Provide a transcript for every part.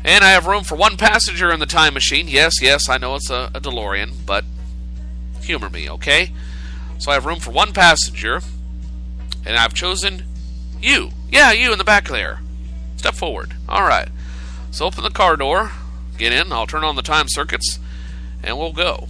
And I have room for one passenger in the time machine. Yes, I know it's a DeLorean, but humor me, okay? So I have room for one passenger, and I've chosen you. Yeah, you in the back there. Step forward. All right. So open the car door, get in, I'll turn on the time circuits, and we'll go.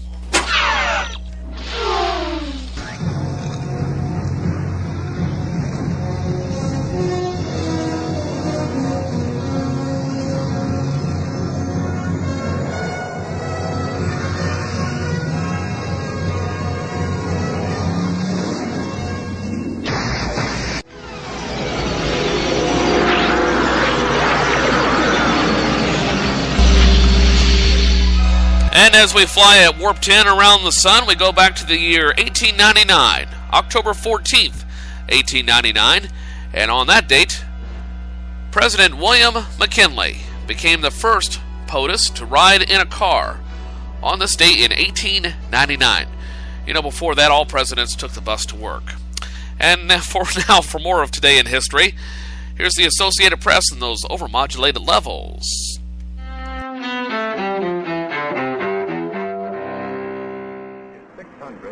And as we fly at warp 10 around the sun, we go back to the year 1899, October 14th, 1899. And on that date, President William McKinley became the first POTUS to ride in a car on this date in 1899. You know, before that, all presidents took the bus to work. And for more of Today in History, here's the Associated Press and those overmodulated levels.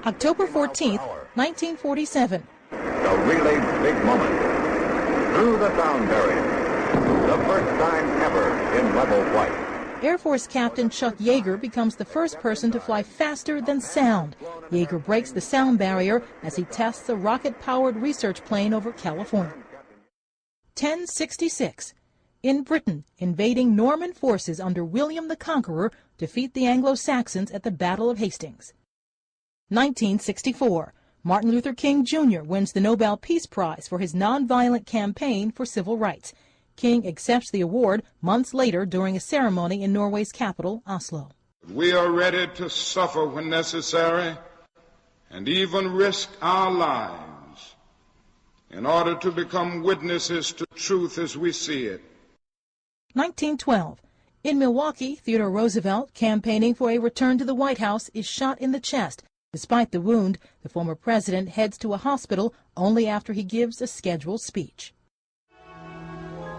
October 14th, 1947. The really big moment. Through the sound barrier. The first time ever in level flight. Air Force Captain Chuck Yeager becomes the first person to fly faster than sound. Yeager breaks the sound barrier as he tests a rocket-powered research plane over California. 1066. In Britain, invading Norman forces under William the Conqueror defeat the Anglo-Saxons at the Battle of Hastings. 1964. Martin Luther King Jr. wins the Nobel Peace Prize for his nonviolent campaign for civil rights. King accepts the award months later during a ceremony in Norway's capital, Oslo. We are ready to suffer when necessary and even risk our lives in order to become witnesses to truth as we see it. 1912. In Milwaukee, Theodore Roosevelt, campaigning for a return to the White House, is shot in the chest. Despite the wound, the former president heads to a hospital only after he gives a scheduled speech.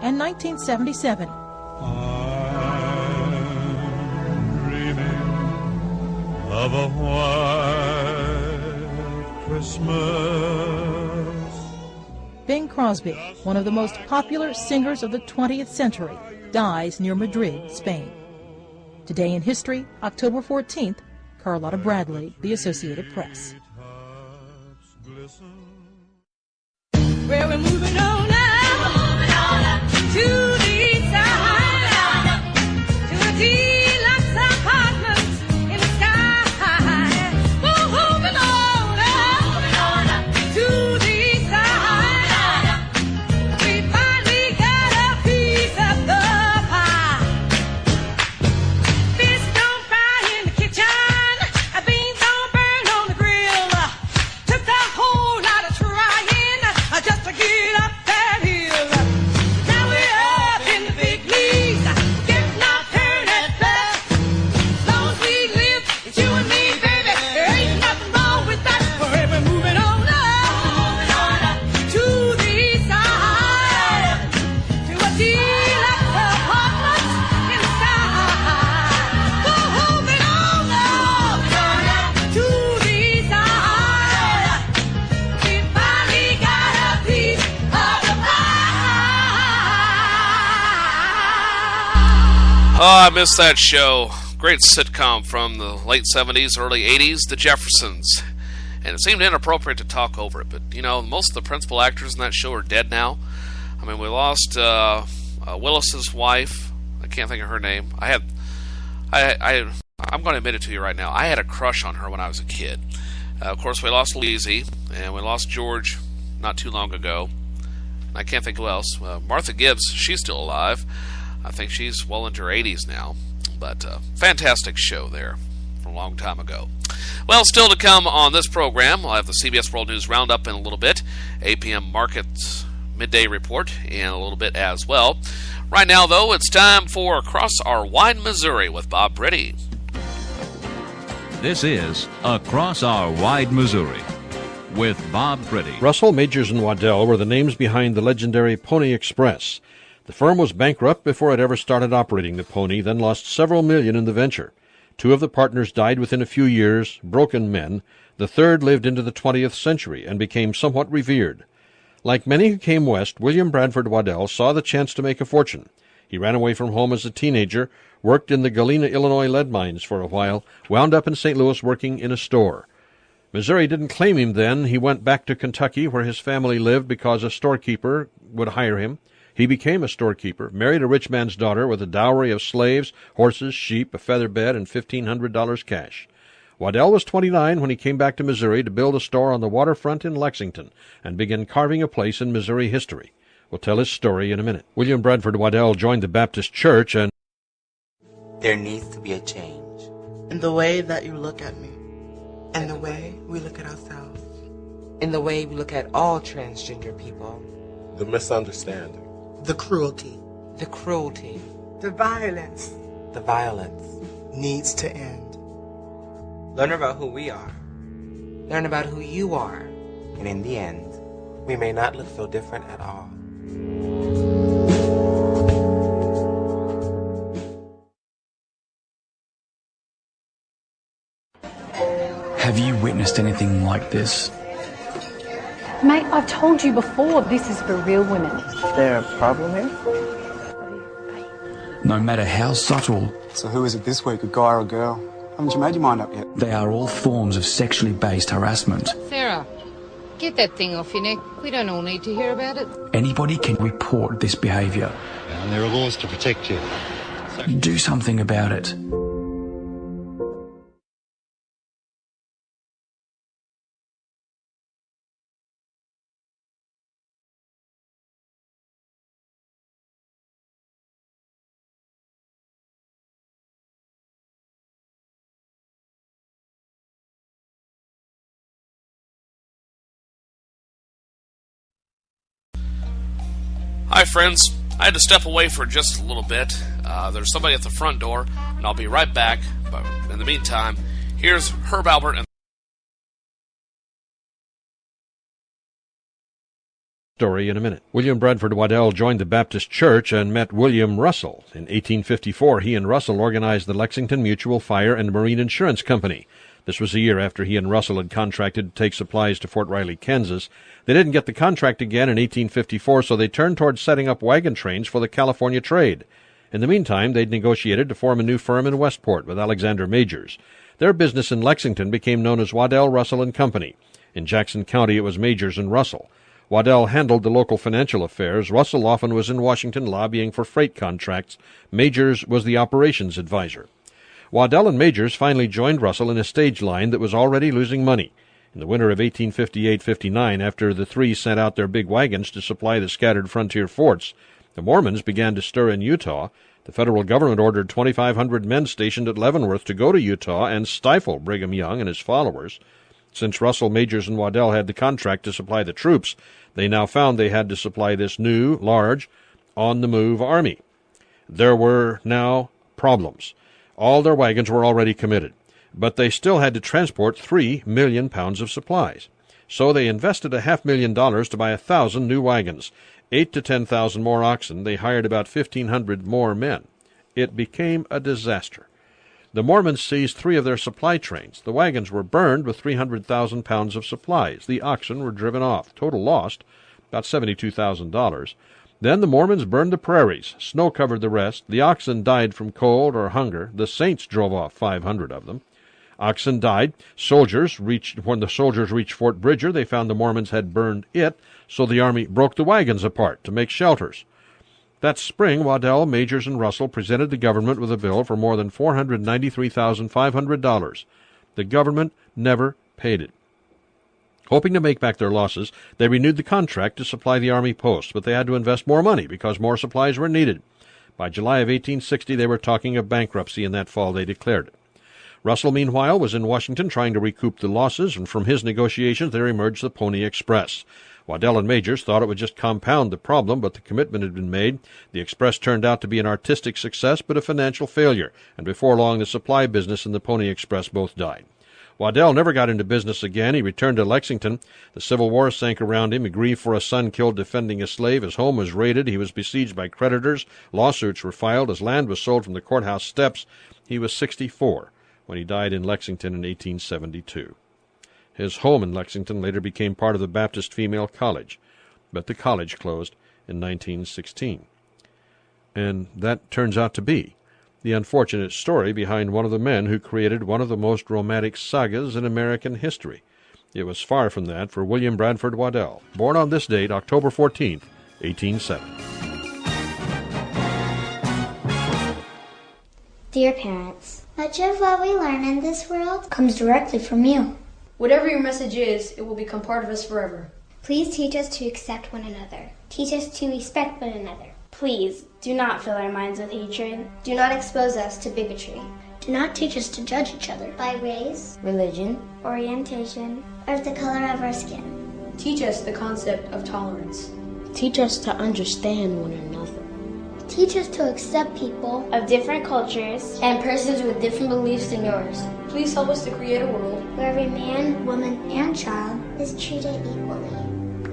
And 1977. I'm dreaming of a white Christmas. Bing Crosby, one of the most popular singers of the 20th century, dies near Madrid, Spain. Today in History, October 14th, Carlotta Bradley, The Associated Press. Well, we're moving on now to the side, to a deluxe apartment in the sky. We're moving on to the side. We finally got a piece of the pie. Fish don't fry in the kitchen, beans don't burn on the grill. Took a whole lot of trying just to get up that hill. Now we're up in the big leagues, getting our turn at bat. As long as we live, it's you and me, baby. There ain't nothing wrong with that. We're moving on up to the side, to a deluxe apartment in the sky. We're moving on up to the side. We finally got a piece of the pie. Oh, I miss that show. Great sitcom from the late 70s, early 80s, The Jeffersons. And it seemed inappropriate to talk over it, but, you know, most of the principal actors in that show are dead now. I mean, we lost Willis's wife. I can't think of her name. I'm going to admit it to you right now. I had a crush on her when I was a kid. Of course, we lost Lizzie, and we lost George not too long ago. I can't think who else. Martha Gibbs, she's still alive. I think she's well into her 80s now. But fantastic show there from a long time ago. Well, still to come on this program, we'll have the CBS World News Roundup in a little bit, 8 p.m. Markets Midday Report in a little bit as well. Right now, though, it's time for Across Our Wide Missouri with Bob Britty. This is Across Our Wide Missouri with Bob Britty. Russell, Majors, and Waddell were the names behind the legendary Pony Express. The firm was bankrupt before it ever started operating the Pony, then lost several million in the venture. 2 of the partners died within a few years, broken men. The third lived into the 20th century and became somewhat revered. Like many who came west, William Bradford Waddell saw the chance to make a fortune. He ran away from home as a teenager, worked in the Galena, Illinois lead mines for a while, wound up in St. Louis working in a store. Missouri didn't claim him then. He went back to Kentucky, where his family lived, because a storekeeper would hire him. He became a storekeeper, married a rich man's daughter with a dowry of slaves, horses, sheep, a feather bed, and $1,500 cash. Waddell was 29 when he came back to Missouri to build a store on the waterfront in Lexington and begin carving a place in Missouri history. We'll tell his story in a minute. William Bradford Waddell joined the Baptist Church, and there needs to be a change in the way that you look at me, and the way we look at ourselves, in the way we look at all transgender people. The misunderstanding. The cruelty. The cruelty. The violence. The violence. Needs to end. Learn about who we are. Learn about who you are. And in the end, we may not look so different at all. Have you witnessed anything like this? Mate, I've told you before, this is for real women. Is there a problem here? No matter how subtle. So who is it this week, a guy or a girl? Haven't you made your mind up yet? They are all forms of sexually based harassment. Sarah, get that thing off your neck. We don't all need to hear about it. Anybody can report this behaviour. And there are laws to protect you. Do something about it. Hi friends, I had to step away for just a little bit. There's somebody at the front door, and I'll be right back. But in the meantime, here's Herb Albert and story in a minute. William Bradford Waddell joined the Baptist Church and met William Russell. In 1854, he and Russell organized the Lexington Mutual Fire and Marine Insurance Company. This was a year after he and Russell had contracted to take supplies to Fort Riley, Kansas. They didn't get the contract again in 1854, so they turned toward setting up wagon trains for the California trade. In the meantime, they'd negotiated to form a new firm in Westport with Alexander Majors. Their business in Lexington became known as Waddell, Russell and Company. In Jackson County, it was Majors and Russell. Waddell handled the local financial affairs. Russell often was in Washington lobbying for freight contracts. Majors was the operations advisor. Waddell and Majors finally joined Russell in a stage line that was already losing money. In the winter of 1858-59, after the three sent out their big wagons to supply the scattered frontier forts, the Mormons began to stir in Utah. The federal government ordered 2,500 men stationed at Leavenworth to go to Utah and stifle Brigham Young and his followers. Since Russell, Majors, and Waddell had the contract to supply the troops, they now found they had to supply this new, large, on-the-move army. There were now problems. All their wagons were already committed, but they still had to transport 3 million pounds of supplies. So they invested $500,000 to buy 1,000 new wagons, 8,000 to 10,000 more oxen. They hired about 1,500 more men. It became a disaster. The Mormons seized 3 of their supply trains. The wagons were burned with 300,000 pounds of supplies. The oxen were driven off. Total lost, about $72,000. Then the Mormons burned the prairies. Snow covered the rest. The oxen died from cold or hunger. The Saints drove off 500 of them. Oxen died. When the soldiers reached Fort Bridger, they found the Mormons had burned it, so the army broke the wagons apart to make shelters. That spring, Waddell, Majors, and Russell presented the government with a bill for more than $493,500. The government never paid it. Hoping to make back their losses, they renewed the contract to supply the army posts, but they had to invest more money because more supplies were needed. By July of 1860, they were talking of bankruptcy, and that fall they declared it. Russell, meanwhile, was in Washington trying to recoup the losses, and from his negotiations there emerged the Pony Express. Waddell and Majors thought it would just compound the problem, but the commitment had been made. The Express turned out to be an artistic success, but a financial failure, and before long the supply business and the Pony Express both died. Waddell never got into business again. He returned to Lexington. The Civil War sank around him. He grieved for a son killed defending a slave. His home was raided. He was besieged by creditors. Lawsuits were filed. His land was sold from the courthouse steps. He was 64 when he died in Lexington in 1872. His home in Lexington later became part of the Baptist Female College, but the college closed in 1916. And that turns out to be the unfortunate story behind one of the men who created one of the most romantic sagas in American history. It was far from that for William Bradford Waddell, born on this date, October 14th, 1807. Dear parents, much of what we learn in this world comes directly from you. Whatever your message is, it will become part of us forever. Please teach us to accept one another. Teach us to respect one another. Please do not fill our minds with hatred. Do not expose us to bigotry. Do not teach us to judge each other by race, religion, orientation, or the color of our skin. Teach us the concept of tolerance. Teach us to understand one another. Teach us to accept people of different cultures and persons with different beliefs than yours. Please help us to create a world where every man, woman, and child is treated equally.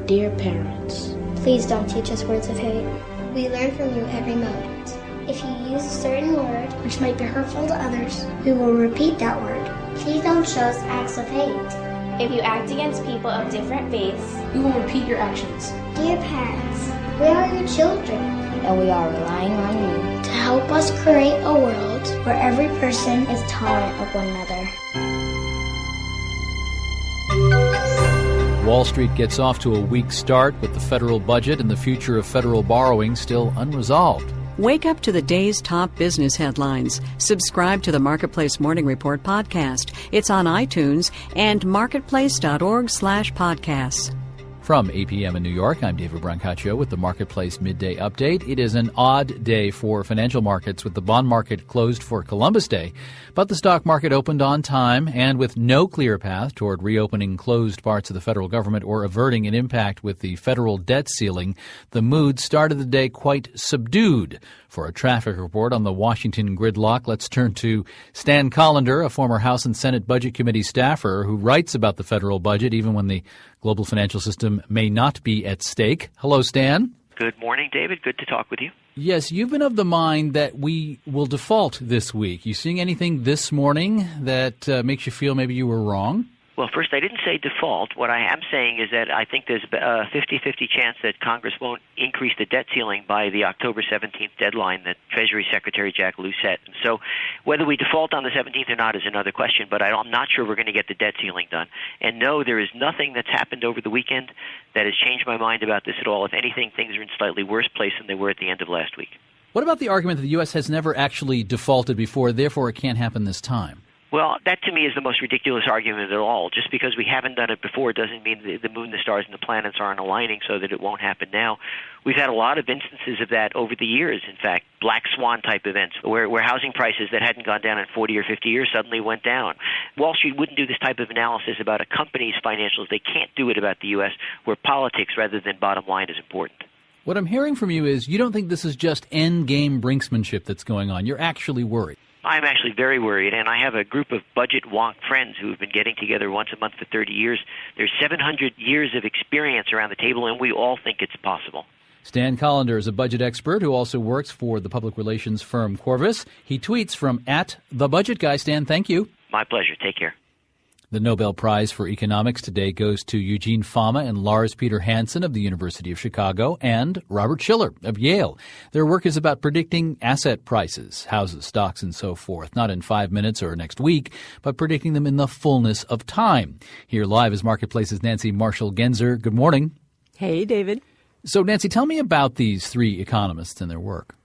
Dear parents, please don't teach us words of hate. We learn from you every moment. If you use a certain word which might be hurtful to others, we will repeat that word. Please don't show us acts of hate. If you act against people of different faiths, we will repeat your actions. Dear parents, we are your children, and we are relying on you to help us create a world where every person is tolerant of one another. Wall Street gets off to a weak start with the federal budget and the future of federal borrowing still unresolved. Wake up to the day's top business headlines. Subscribe to the Marketplace Morning Report podcast. It's on iTunes and marketplace.org/podcasts. From 8 p.m. in New York, I'm David Brancaccio with the Marketplace Midday Update. It is an odd day for financial markets with the bond market closed for Columbus Day, but the stock market opened on time and with no clear path toward reopening closed parts of the federal government or averting an impact with the federal debt ceiling. The mood started the day quite subdued. For a traffic report on the Washington gridlock, let's turn to Stan Collender, a former House and Senate Budget Committee staffer who writes about the federal budget even when the global financial system may not be at stake. Hello, Stan. Good morning, David. Good to talk with you. Yes, you've been of the mind that we will default this week. You seeing anything this morning that makes you feel maybe you were wrong? Well, first, I didn't say default. What I am saying is that I think there's a 50-50 chance that Congress won't increase the debt ceiling by the October 17th deadline that Treasury Secretary Jack Lew set. And so whether we default on the 17th or not is another question, but I'm not sure we're going to get the debt ceiling done. And no, there is nothing that's happened over the weekend that has changed my mind about this at all. If anything, things are in slightly worse place than they were at the end of last week. What about the argument that the U.S. has never actually defaulted before, therefore it can't happen this time? Well, that to me is the most ridiculous argument at all. Just because we haven't done it before doesn't mean the moon, the stars, and the planets aren't aligning so that it won't happen now. We've had a lot of instances of that over the years, in fact, black swan type events where housing prices that hadn't gone down in 40 or 50 years suddenly went down. Wall Street wouldn't do this type of analysis about a company's financials. They can't do it about the U.S., where politics rather than bottom line is important. What I'm hearing from you is you don't think this is just end-game brinksmanship that's going on. You're actually worried. I'm actually very worried, and I have a group of budget wonk friends who have been getting together once a month for 30 years. There's 700 years of experience around the table, and we all think it's possible. Stan Collender is a budget expert who also works for the public relations firm Corvus. He tweets from @TheBudgetGuy. Stan, thank you. My pleasure. Take care. The Nobel Prize for Economics today goes to Eugene Fama and Lars Peter Hansen of the University of Chicago and Robert Shiller of Yale. Their work is about predicting asset prices, houses, stocks, and so forth, not in 5 minutes or next week, but predicting them in the fullness of time. Here live is Marketplace's Nancy Marshall-Genzer. Good morning. Hey, David. So, Nancy, tell me about these three economists and their work.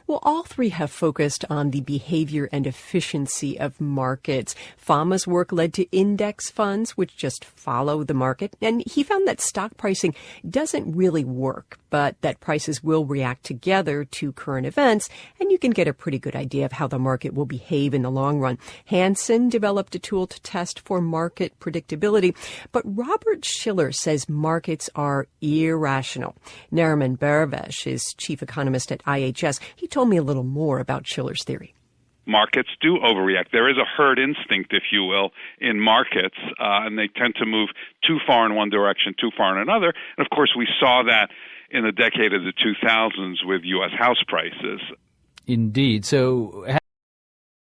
Well, all three have focused on the behavior and efficiency of markets. Fama's work led to index funds, which just follow the market. And he found that stock pricing doesn't really work, but that prices will react together to current events, and you can get a pretty good idea of how the market will behave in the long run. Hansen developed a tool to test for market predictability, but Robert Shiller says markets are irrational. Nariman Baravesh is chief economist at IHS. He told me a little more about Shiller's theory. markets do overreact. There is a herd instinct, if you will, in markets, and they tend to move too far in one direction, too far in another. And, of course, we saw that in the decade of the 2000s with U.S. house prices. Indeed. So